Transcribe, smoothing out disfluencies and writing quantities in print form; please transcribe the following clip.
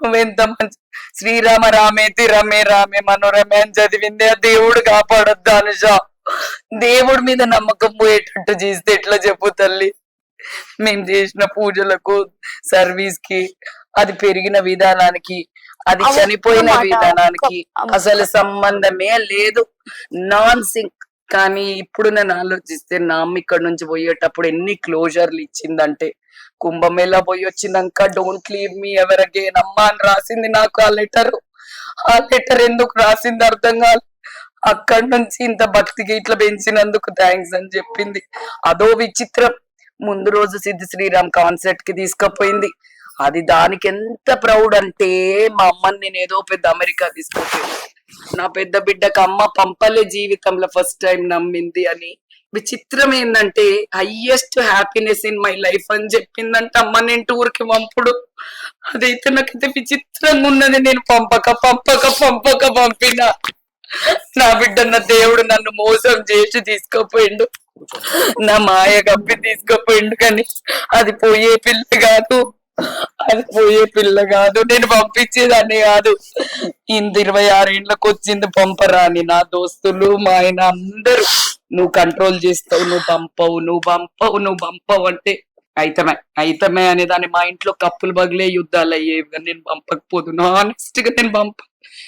నువ్వెంత మంచి శ్రీరామ రామేతి రమే రామే మనోరమే అని చదివింది. ఆ దేవుడు కాపాడొద్దు అనుష. దేవుడి మీద నమ్మకం పోయేటట్టు చేస్తే ఎట్లా చెప్పు తల్లి? మేము చేసిన పూజలకు, సర్వీస్ కి, అది పెరిగిన విధానానికి, అది చనిపోయిన విధానానికి అసలు సంబంధమే లేదు. Non sync. కానీ ఇప్పుడు నేను ఆలోచిస్తే నా అమ్మ ఇక్కడ నుంచి పోయేటప్పుడు ఎన్ని క్లోజర్లు ఇచ్చిందంటే, కుంభమేళా పోయి వచ్చినాక don't leave me ever again అమ్మా అని రాసింది నాకు ఆ లెటర్. ఆ లెటర్ ఎందుకు రాసింది అర్థం కాదు. అక్కడి నుంచి ఇంత భక్తికి ఇట్లా పెంచినందుకు థ్యాంక్స్ అని చెప్పింది. అదో విచిత్రం. ముందు రోజు సిద్ధి శ్రీరామ్ కాన్సర్ట్ కి తీసుకుపోయింది. అది దానికి ఎంత ప్రౌడ్ అంటే, మా అమ్మని నేను ఏదో పెద్ద అమెరికా తీసుకుపోయింది. నా పెద్ద బిడ్డకు అమ్మ పంపలే జీవితంలో ఫస్ట్ టైం నమ్మింది అని. విచిత్రం ఏంటంటే highest happiness in my life అని చెప్పిందంటే అమ్మ నేను టూర్ కి పంపుడు. అదైతే నాకైతే విచిత్రంగా ఉన్నది. నేను పంపిన నా బిడ్డ, నా దేవుడు నన్ను మోసం చేసి తీసుకుపోయిండు, నా మాయ కప్పి తీసుకుపోయిండు. కానీ అది పోయే పిల్ల కాదు, అది పోయే పిల్ల కాదు. నేను పంపించేదాన్ని కాదు. ఇంత 26 ఏళ్ళకి వచ్చింది పంపరాని నా దోస్తులు, మా ఆయన అందరూ నువ్వు కంట్రోల్ చేస్తావు, నువ్వు పంపవు అంటే అయితమే అనేదాన్ని. మా ఇంట్లో కప్పులు బగిలే యుద్ధాలు అయ్యేవి. నేను పంపకపోదు. ఆనెస్ట్ గా నేను